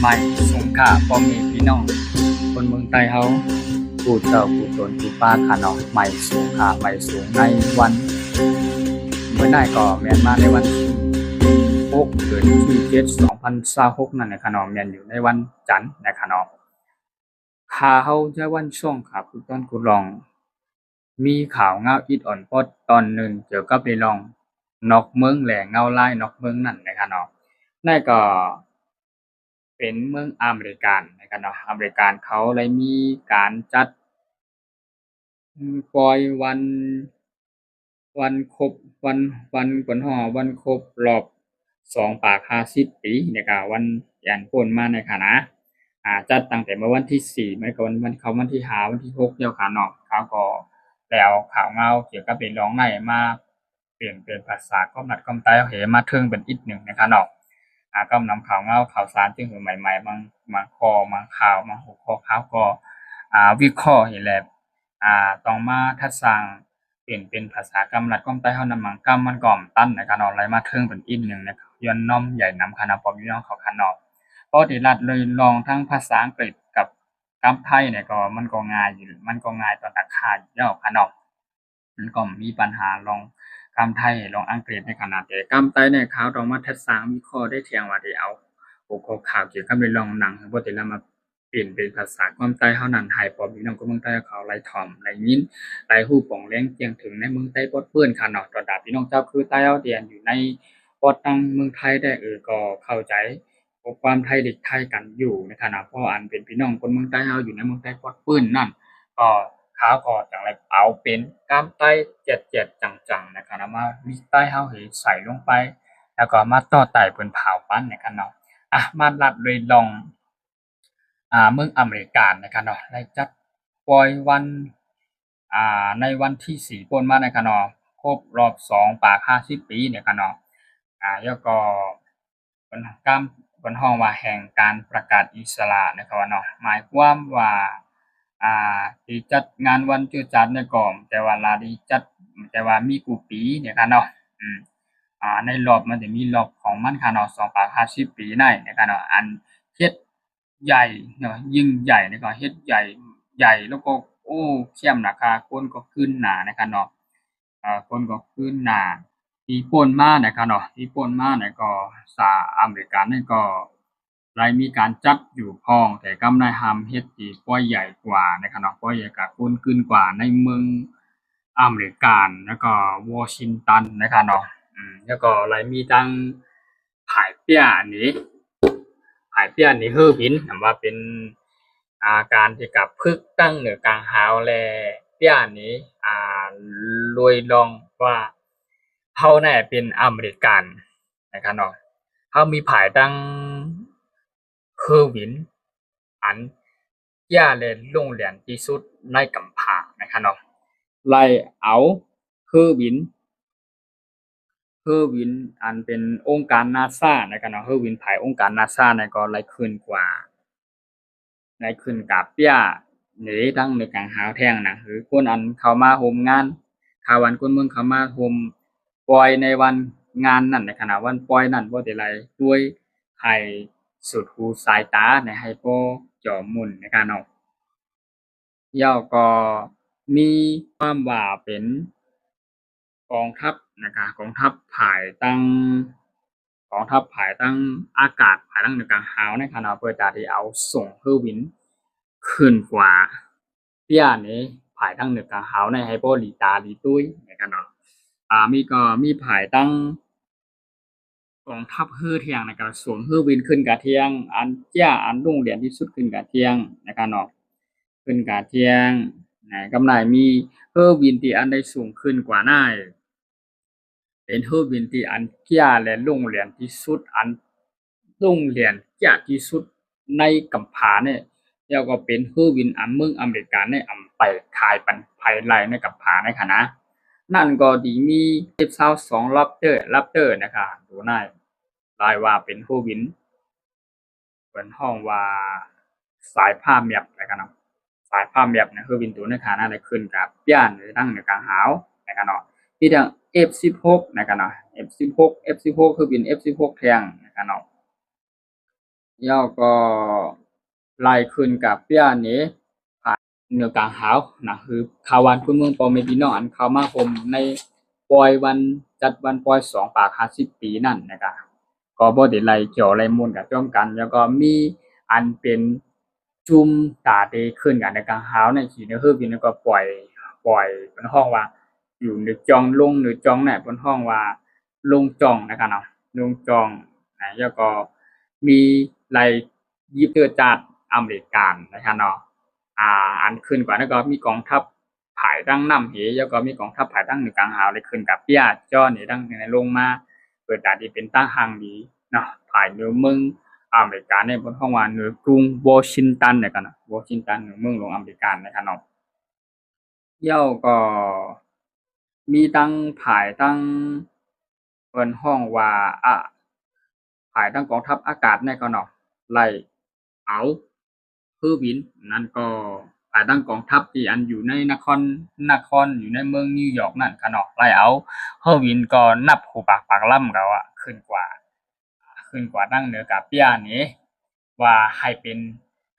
ใหม่สงขลาพ่อแม่พี่น้องคนเมืองใต้เฮาผู้เจ้าผู้ตนผู้ป้าขาน้องใหม่สงขลาใหม่สูงในวันเมื่อได้ก็แม่นมาในวันที่6เดือนที่7 2026นั่นแหละค่ะน้องแม่นอยู่ในวันจันทร์นะคะน้องข่าวจะวันช่วงค่ะผู้ต้นกุลองมีข่าวเงาอิดอ่อนพอดตอนหนึ่งเกี่ยวกับเรื่องนอกเมืองแหล่เงาลายนอกเมืองนั่นนะคะน้องนั่นก็เป็นเมืองอเมริกันนะครับเนาะอเมริกันเขาเลยมีการจัดปล่อยวันครบวันเปิ่นฮ้อวันครบรอบ2ปาก50ปีแล้วก็วันย้านพ้นมาเนี่ยค่ะนะจัดตั้งแต่เมื่อวันที่4มันก็วันเข้าวันที่5วันที่6แล้วค่ะเนาะเขาก็ได้เอาข่าวเงาเกี่ยวกับเรื่องร้องในมาเปลี่ยนเป็นภาษาความรัดความตายเอาให้มาถึงเป็นอีกหนึ่งนะคะเนาะก็นำข่าวเงาข่าวสารที่คือใหม่ๆบางข้อบางข่าวบางหัวข้อข่าวก็วิเคราะห์ให้แหละต้องมาทัดสร้างเปลี่ยนเป็นภาษากำลัดก้องใต้เฮานำมังกำมันก่อมตั้นในการเอาไหลมาถึงเป็นอีกหนึ่งนะครับย้อนน้อมใหญ่นำคณะปอพี่น้องเขาคันนอกปกติรัฐเลยลองทั้งภาษาอังกฤษกับกำไทยเนี่ยก็มันก็ง่ายอยู่มันก็ง่ายต่อตาข่ายแล้วคันนอกมันก็มีปัญหาลองกำไทยลองอังกฤษในขณะแต่กำใต้เนี่ยเขาต้องมาทัดสร้างวิเคราะห์ได้เทียงว่าได้เอาหัวข้อข่าวเกี่ยวกับเรื่องหนังปกติแล้วมาเปลี่ยนเป็นภาษาความใต้เฮานั้นให้พ่อพี่น้องคนเมืองใต้เขาไล่ถ่อมไล่ยินไล่ฮู้ป้องแรงเจียงถึงในเมืองใต้ปดเปื้อนค่ะเนาะตอนดาพี่น้องเจ้าคือใต้เฮาเรียนอยู่ในปอดตังเมืองไทยได้ก็เข้าใจความไทยเด็กไทยกันอยู่ในฐานะเพราะอันเป็นพี่น้องคนเมืองใต้เฮาอยู่ในเมืองใต้ปดเปื้อนนั่นก็เขาก็จังได๋เอาเป็นกามใต้เจ็ดๆจังๆนะคะมามีใต้เฮาให้ใส่ลงไปแล้วก็มาต่อไต้เพิ่นเผาปั้นนะคะเนาะมาลัดเลยลอง เมืองอเมริกันนะครับเนาะได้จัดปล่อยวันในวันที่4ป่นมานะครับเนาะครบรอบ2ปาก50ปีเนี่ยครับเนาะแล้วก็เพิ่นกำเพิ่นฮ้องว่าแห่งการประกาศอิสระนะครับว่าเนาะหมายความว่าสิจัดงานวันจื้อจัดเนี่ยก็แต่ว่าลาดีจัดแต่ว่ามีกูปีเนี่ยครับเนาะอืมในรอบมันจะมีรอบของมันค่ะเนาะ2ปาก50ปีได้นะครับเนาะอันเฮ็ดใหญ่เนาะยิ่งใหญ่แล้วก็เฮ็ดใหญ่แล้วก็โอ้เข้มราคาคนก็ขึ้นหน้านะครับเนาะคนก็ขึ้นหน้าที่ผ่านมานะครับเนาะที่ผ่านมาเนี่ยก็สหอเมริกันเนี่ยก็ได้มีการจัดอยู่พ้องแต่ก็ได้ทำเฮ็ดที่ปล่อยใหญ่กว่านะครับเนาะปล่อยใหญ่กว่าคนขึ้นกว่าในเมืองอเมริกันแล้วก็วอชิงตันนะครับเนาะแล้วก็ได้มีทั้งผายเปี้ยนี้ผายเปี้ยนี่คือหินว่าเป็นการที่กับพึกตั้งเหนือกลางหาวแลเปี้ยนี้รวยลองว่าเฮาแน่เป็นอเมริกันนะครับเนาะเฮามีผายตั้งคือหินอันย่าและลงเหรียญที่สุดในกำผานะครับเนาะไล่เอาคือหิน เฮอร์วินอันเป็นองค์การ NASA นะครับเนาะเฮอร์วินภายองค์การ NASA เนี่ยก็ไล่ขึ้นกว่าไล่ขึ้นกับเปี้ยหนีทั้งในกลางหาวแท่งนะคือคนอันเข้ามาร่วมงานถ้าวันคนเมืองเข้ามาร่วมปล่อยในวันงานนั้นในขณะวันปล่อยนั้นบ่ได้ไล่ด้วยให้สุดหูสายตาในให้บ่จอมุ่นในการเนาะแล้วก็มีความว่าเป็นกองทัพนะครับกองทัพภายตั้ง กองทัพภายตั้งอากาศภายตั้งในกลางหาวในขณะเปิดตาที่เอาส่งเครื่องบินขึ้นกว่าเปี้ยนี้ภายตั้งเหนือกลางหาวในไฮโปลีตาลีตุ้ยนะครับเนาะมีภายตั้งกองทัพฮื้อเที่ยงนะครับส่งเครื่องบินขึ้นกะเที่ยงอันเจ้าอันรุ่งเรืองที่สุดขึ้นกะเที่ยงนะครับเนาะขึ้นกะเที่ยงกำไรมีเครื่องบินที่อันได้สูงขึ้นกว่าน่าย เป็นเครื่องบินที่อันเกียและโรงเรียนที่สุดอันโรงเรียนเกียที่สุดในกำพร้าเนี่ยแล้วก็เป็นเครื่องบินอันเมืองอเมริกาในอำไปขายปันภายไลในกำพร้าในคณะนั่นก็ดีมีF22 Raptor นะครับดูหน้าลายว่าเป็นเครื่องบินเปิ้นฮ้องว่าสายพาแมปนะครับเนาะสายพาแมปเนี่ยเครื่องบินตัวในขณะได้ขึ้นกับย่านตั้งในกลางหาวนะครับเนาะ ที่ทาง F16 นะครับเนาะ F16 เครื่องบิน F16 แท่งนะครับเนาะ แล้วก็ไล่ขึ้นกับเปี้ยนี้เหนือกลางหาวนะคือข่าววันคุณเมืองปอเมพี่น้องอันเข้ามาผมในปอยวันจัดวันปอย250 ปีนั่นนะครับก็บ่ได้ไล่เกี่ยวไล่มูลกับจ้อมกัน แล้วก็มีอันเป็นจุ่มตาเตขึ้นกันในกลางหาวในขีเนื้อฮือพี่แล้วก็ปล่อยเป็นห้องว่าอยู่ในจองลงหรือจองเนี่ยบนห้องว่าลงจองนะครับเนาะลงจองนะแล้วก็มีไล่ยิบเตือจากอเมริกันนะครับเนาะ อันขึ้นกว่านั้นก็มีกองทัพผายตั้งน้ำเหแล้วก็มีกองทัพผายตั้งหนึ่งกลางหาวเลยขึ้นกับเปียจ้อนี่ตั้งในลงมาเปิดตาที่เป็นตั้งหางดีเนาะผายเหนือเมืองอเมริกาในบนห้องว่าเหนือกรุงวอชิงตันเนี่ยกันนะวอชิงตันเหนือเมืองหลวงอเมริกานะครับเนาะเย่าก็มีตั้งผายตั้งเปินห้องว่าผายตั้งกองทัพอากาศในก็เนาะไล่เอาคือบินนั่นก็ผายตั้งกองทัพที่อันอยู่ในนครอยู่ในเมืองนิวยอร์กนั่นก็เนาะไล่เอาเฮอวินก็นับหูปากล่ำเขาอะขึ้นกว่าตั้งเหนือกับเปียนี้ว่าให้เป็น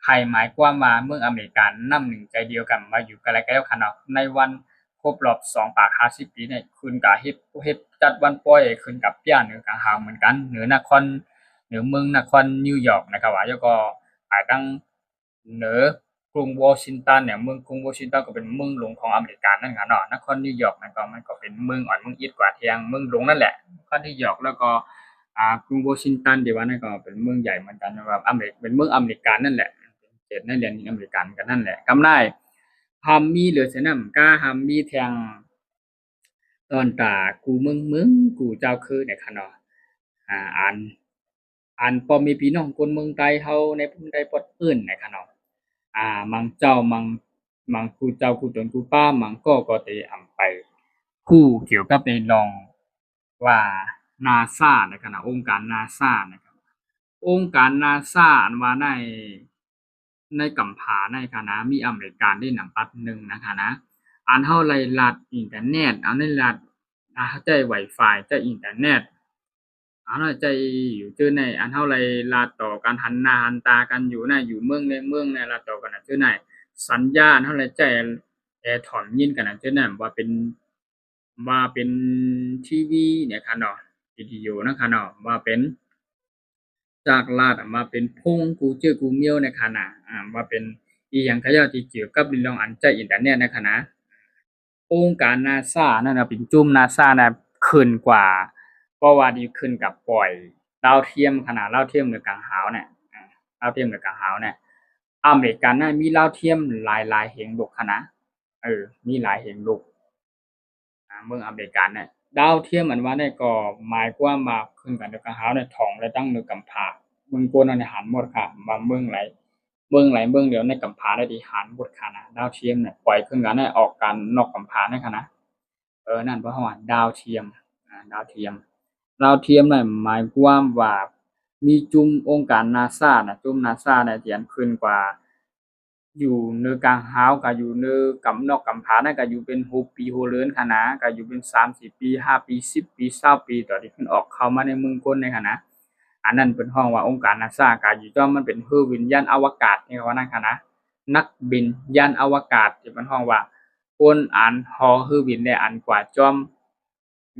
ให้หมายความว่าเมืองอเมริกันนำหนึ่งใจเดียวกันมาอยู่กันแล้วกันเนาะในวันครบรอบ250 ปีเนี่ยคุณกับเฮ็ดจัดวันปล่อยขึ้นกับเปียเหนือกลางหาวเหมือนกันเหนือเมืองนครนิวยอร์กนะครับว่าแล้วก็ตั้งเหนือกรุงวอชิงตันเนี่ยเมืองกรุงวอชิงตันก็เป็นเมืองหลวงของอเมริกานั่นครับเนาะนครนิวยอร์กมันก็เป็นเมืองอ่อนเมืองอีสกว่าเทียงเมืองหลวงนั่นแหละนครนิวยอร์กแล้วก็กรุงวอชิงตันที่ว่านั่นก็เป็นเมืองใหญ่เหมือนกันนะครับเป็นเมืองอเมริกันนั่นแหละเขตในแดนอเมริกันกันนั่นแหละกำได้ฮัมมีเหลือเสนำกาฮัมมีแทงตอนตากูมึงกูเจ้าคือเนี่ยค่ะเนาะอันพอมีพี่น้องคนเมืองไทยเฮาในพุ่นใดปดอื่นเนี่ยค่ะเนาะมังเจ้ามังกูเจ้ากูตนกูป้ามังก็เตอำไปคู่เกี่ยวกับในรองว่า NASA นะครับนะองค์การ NASA นะครับองค์การ NASA อันว่าในกำผาในคณะมีอเมริกันได้นำปัดหนึ่งนะคะนะอันเฮาไล่ลัดอินเทอร์เน็ตอันนี้ลัดใจ Wi-Fi ใจอินเทอร์เน็ตอันนั้นใจอยู่จื้อในอันเฮาไล่ลัดต่อกันหันหน้าหันตากันอยู่ในอยู่เมืองในเมืองในลัดต่อกันจื้อในสัญญาณเฮาไล่ใจถอนยินกันจื้อนั้นว่าเป็นทีวีเนี่ยค่ะเนาะวิดีโอนะคะเนาะว่าเป็นจากลาดมาเป็นพงกูเจอกูเมียวในขณะว่าเป็นอีหยังเขาเจ้าที่เกี่ยวกับเรื่องอันใจอินเทอร์เน็ตในขณะองค์การ NASA นั่นน่ะเป็นจุ่ม NASA น่ะขึ้นกว่าเพราะว่าดีขึ้นกับปล่อยดาวเทียมขนาดดาวเทียมเหนือกลางหาวเนี่ยดาวเทียมเหนือกลางหาวเนี่ยอเมริกันน่ะมีดาวเทียมหลายๆแห่งโลกคะนะมีหลายแห่งโลก เมืองอเมริกันเนี่ยดาวเทียมอันว่าเนี่ยก็หมายความว่าขึ้นกันเดียวกันหาในท้องและตั้งนึกกำพร้าเมืองกวนอันนี้หันหมดค่ะว่าเมืองเดียวในกำพร้าได้ที่หันหมดค่ะนะดาวเทียมเนี่ยปล่อยขึ้นกันให้ออกกันนอกกำพร้านั่นค่ะนะนั่นเพราะว่าดาวเทียมดาวเทียมเนี่ยหมายความว่ามีจุ่มองค์การ NASA น่ะจุ่ม NASA เนี่ยที่อันขึ้นกว่า อยู่เนื้อกลางหาวก็อยู่เนื้อกำนอกกำผานั่นก็อยู่เป็น6ปี6เดือนหั้นนะก็อยู่เป็น3-4ปี5ปี10ปี20ปีตอนที่เพิ่นออกเข้ามาในเมืองคนนี้หั้นนะอันนั้นเพิ่นฮ้องว่าองค์การ NASA ก็อยู่จ้อมมันเป็นคือวิญญาณอวกาศที่ว่านั้นหั้นนะนักบินยานอวกาศที่เพิ่นฮ้องว่าคนอันฮอคือบินได้อันกว่าจ้อม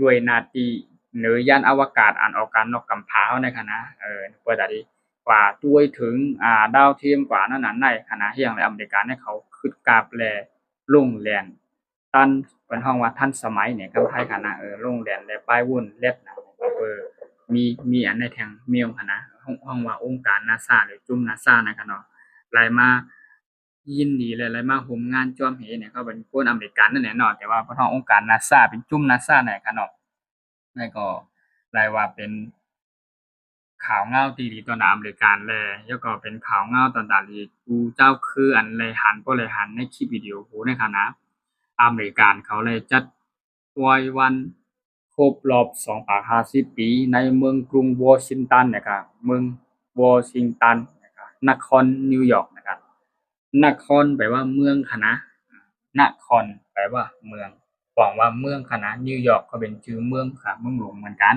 ด้วยหน้าที่เหนือยานอวกาศอันออกการนอกกำผาเฮานั้นหั้นนะเพื่อที่ กว่าด้วยถึงดาวเทียมกว่านั้นในขณะที่อย่างในอเมริกาเนี่ยเขาคึดกราบแลลงแลนตันเป็นห้องว่าท่านสมัยเนี่ยกับไทยคณะลงแลนและป้ายวุ่นเล็ดนะมีอันในแทงเมียวคณะห้องว่าองค์การ NASA หรือจุ่ม NASA นะครับเนาะไล่มายินดีเลยไล่มาร่วมงานร่วมเหเนี่ยเขาเป็นคนอเมริกันนั่นแหละเนาะแต่ว่าเพิ่นฮ้ององค์การ NASA เป็นจุ่ม NASA นั่นแหละครับเนาะแล้วก็ไล่ว่าเป็น ข่าวเงาตีดีตอนอเมริกันแลแล้วก็เป็นข่าวเงาตอนดาลีกูเจ้าคืออันเลยหันบ่เลยหันในคลิปวิดีโอกูในคณะอเมริกันเขาเลยจัดปล่อยวันครบรอบ250ปีในเมืองกรุงวอชิงตันนะครับเมืองวอชิงตันนะครับนครนิวยอร์กนะครับนครแปลว่าเมืองคะนะนครแปลว่าเมืองหวังว่าเมืองคะนะนิวยอร์กก็เป็นชื่อเมืองค่ะเมืองหลวงเหมือนกัน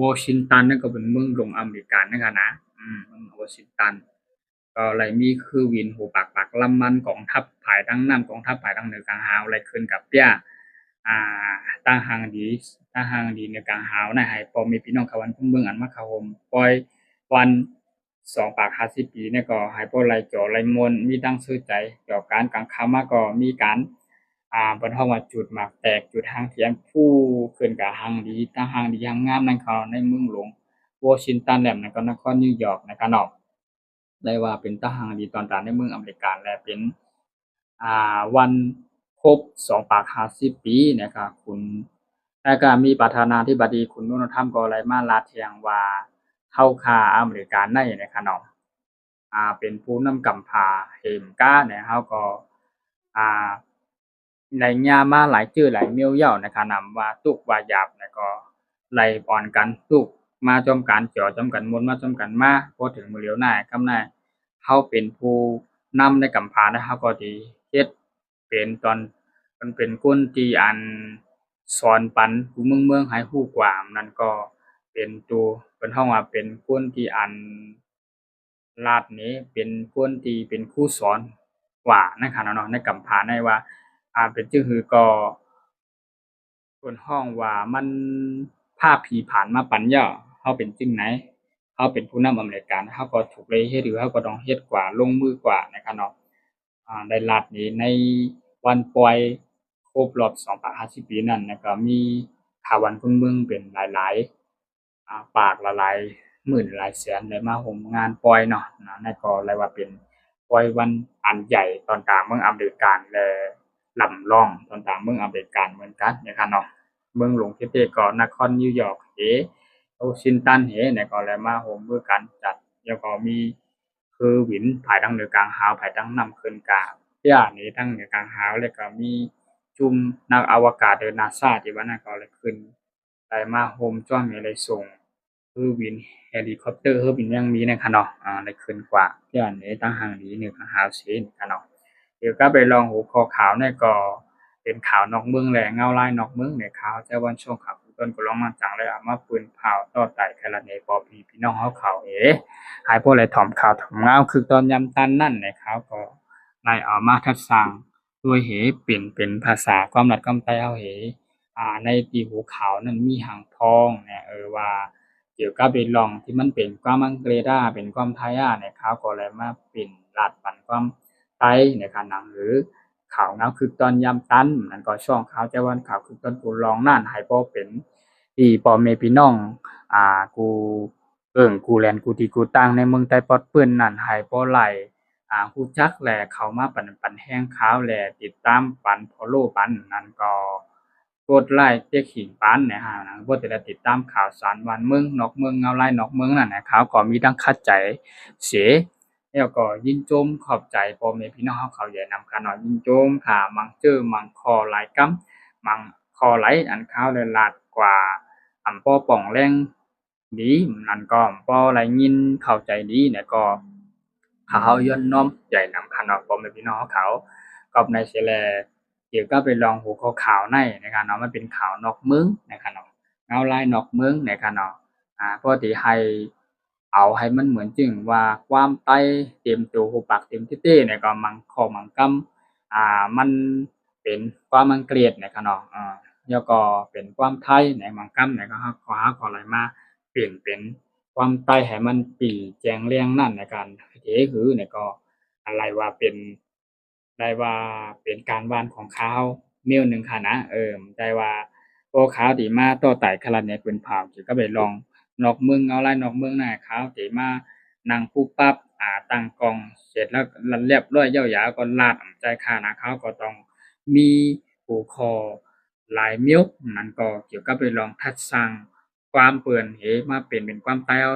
วอชิงตันนั่นก็เป็นเมืองหลวงอเมริกันนะครับนะ เมืองวอชิงตันก็เลยมีคือวินหูปากปากลำมันกองทัพภายทั้งน้ำกองทัพภายทั้งเหนือกลางหาวเลยขึ้นกับเปี้ยอ่ตั้งหางดีตั้งหางดีเหนือกลางหาวนะให้พอมีพี่น้องเขาวันพุ่งเบิ่งอันมาเขาห่มปล่อยวัน250 ปีเนี่ยก็ให้พวกไล่จ่อไล่มนต์มีตั้งชื่อใจเกี่ยวการกลางค่ำมาก็มีการเพิ่นเฮาว่าจุดหมากแตกจุดหางเทียนผู้ขึ้นกับหางดีตั้งหางดีหางงามนั่นเขาในเมืองหลวงวอชิงตันแหลมนั่นก็นครนิวยอร์กนะครับเนาะ ได้ว่าเป็นตาหางดีตอนตาในเมืองอเมริกาและเป็นวันครบ250 ปีนะครับคุณแล้วก็มีประธานาธิบดีคุณโดนัลด์ทรัมป์ก็ได้มาลาแทงว่าเข้าข่าอเมริกาในนะครับเนาะเป็นผู้นำกำพร้าเหมกาเนี่ยเขาก็อ่าได้ย่ามาหลายจื้อหลายเมี่ยวเหย้านะครับนำว่าตุกว่าหยาบแล้วก็ไล่อ่อนกันตุกมาจอมกันจ่อจอมกันมนต์มาจอมกันมาพอถึงมื้อเหลียวหน้ากำหน้าเราเป็นผู้นำในกำพร้าแล้วเราก็สิเฮ็ดเป็นตอนมันเป็นคนที่สอนปันผู้เมืองให้รู้กว่านั่นก็เป็นตัวเพิ่นเราว่าเป็นคนที่รัฐนี้เป็นคนที่เป็นครูสอนว่าในขณะเนาะในกำพร้าในว่าเป็นจั่งฮือก็เพิ่นร้องว่ามันพาผีผลาญมาปัญญาเราเป็นจั่งใดเราเป็นผู้นำอเมริกันเราก็ถูกเลยเฮ็ดหรือเราก็ต้องเฮ็ดกว่าลงมือกว่านะครับเนาะในรัฐนี้ในวันปล่อยครบรอบ250 ปีนั้นแล้วก็มีข่าววันเพิ่นเบิ่งเป็นหลายๆปากละหลายหมื่นหลายแสนได้มาร่วมงานปล่อยเนาะนั่นก็เรียกว่าเป็นปล่อยวันอันใหญ่ตอนกลางเมืองอเมริกันและลำร้องตอนกลางเมืองอเมริกันเหมือนกันนะครับเนาะเมืองหลวงที่ประก็นครนิวยอร์กวอชิงตันเนี่ยก็เลยมาร่วมมือกันจัดแล้วก็มีคือวินภายทางเหนือกลางหาวภายทางนำขึ้นกานี่ทั้งเหนือกลางหาวแล้วก็มีจุ่มนักอวกาศหรือ NASA ที่ว่านั่นก็เลยขึ้นได้มาร่วมจ้อมเลยส่งคือวินเฮลิคอปเตอร์คือบินยังมีนะครับเนาะได้ขึ้นกว่านี้ตั้งหางนี้เหนือกลางหาวสินะครับเนาะเดี๋ยวก็ไปลองหูคอขาวเนี่ยก็เป็นขาวนอกเมืองแหละเงาลายนอกเมืองเนี่ยขาวแต่วันช่วงขาวต้นก็ลองมาจังเลยมาปืนเผาต่อไต่แคละเนปอพี่น้องเขาเขาหายพวกอะไรถ่อมขาวถ่อมเงาคือตอนยำตันนั่นเนี่ยเขาก็ได้เอามาทัดสร้างด้วยเปลี่ยนเป็นภาษาความรัดความใต้เอาในตีหูขาวนั้นมีหางทองเนี่ยว่าเกี่ยวกับเป็นร่องที่มันเป็นความอังเกฤษเป็นความไทยเนี่ยเขาก็เลยมาเป็นรัดปันความไทยในขณะหรือขาวเงาคือตอนยำตันนั่นก็ช่วงขาวแต่วันขาวคือตอนกูลองนั่นให้บ่เป็นที่พ่อแม่พี่น้องกูกูแลนกูที่กูตั้งในเมืองใต้ปอดเปิ้นนั่นให้บ่ไหลรู้จักแลเข้ามาปันแรงข่าวแลติดตามปัน follow ปันนั่นก็กดไลก์เจ๊ขิงปันเนี่ยบ่ได้ติดตามข่าวสารบ้านเมืองนอกเมืองเงาลายนอกเมืองนั่นน่ะข่าวก็มีทั้งคัดใจเสแล้วก็ยินชมขอบใจพ่อแม่พี่น้องเขาใหญ่นำกันเนาะยินชมมักเจอมักขอหลายกำมักขอหลายอันข่าวเลยลาดกว่าป้อป่องแรงดีนั่นก็ป้อหลายยินเข้าใจดีเนี่ยก็เขาย่นน้อมใหญ่นำคันเนาะพ่อแม่พี่น้องเขาก็ในเสียแลเกี่ยวกับไปลองหัวข้อข่าวในนะครับเนาะมันเป็นข่าวนอกเมืองนะครับเนาะเงาลายนอกเมืองนะครับเนาะเพื่อที่ให้เอาให้มันเหมือนจึงว่าความใต้เต็มตัวหูปากเต็มที่เนี่ยก็มังข้อมังกำมันเป็นความอังกฤษนะครับเนาะแล้วก็เป็นความไทยในบางคำเนี่ยก็ขอหาขออะไรมาเปลี่ยนเป็นความไทยให้มันปี่แจงเรียงนั่นในการหือเนี่ยก็อะไรว่าเป็นได้ว่าเป็นการบ้านของเขานิ้วหนึ่งค่ะนะได้ว่าพวกเขาที่มาต่อไต่ขนาดเนี่ยเป็นเผาที่ก็ไปลองนอกเมืองเอาไรนอกเมืองน่ะเขาที่มานั่งปุ๊บปั๊บตั้งกล้องเสร็จแล้วเรียบร้อยยาวๆก็ลาดจ่ายค่านะเขาก็ต้องมีผู้คอ หลายมิ้วนั่นก็เกี่ยวกับไปลองทัดสร้างความเปื่อนมาเปลี่ยนเป็นความใต้เอา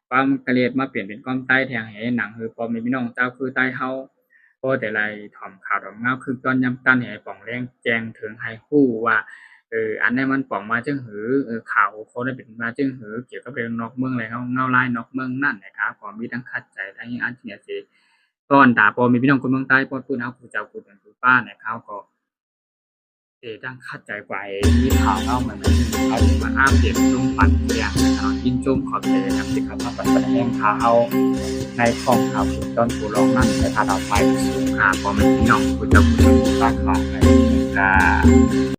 ความกะเลียดมาเปลี่ยนเป็นความใต้แทงหนังคือพอแม่พี่น้องเจ้าคือใต้เฮาพอแต่ไรถ่อมข่าวถ่อมเงาคือตอนยำตันป่องแรงแจ้งถึงให้ฮู้ว่าอันนี้มันป่องมาจังหือข่าวเขาได้เป็นมาจังหือเกี่ยวกับเรื่องนอกเมืองอะไรเงาลายนอกเมืองนั่นนะครับก็มีทั้งคัดใจทั้งยังอันที่เนี่ยสิตอนตาพอมีพี่น้องคนเมืองใต้ปอดปื้นเฮาผู้เจ้าผู้เป็นผู้ป้าเนี่ยเขาก็ ดังคัดใจไว้ที่ข่าวเล่าเหมือนเขามาอ้างเปลี่ยนจุ่มปั่นเสียงนะครับกินจุ่มขอบใจนะครับที่เขามาปั่นแห้งเท้าในคลองข่าวถึงต้นปูร้องนั่นแต่ถ้าเราไปสู่หาความเป็นพี่น้องคุณจะคุณบ้านของอะไรนะครับ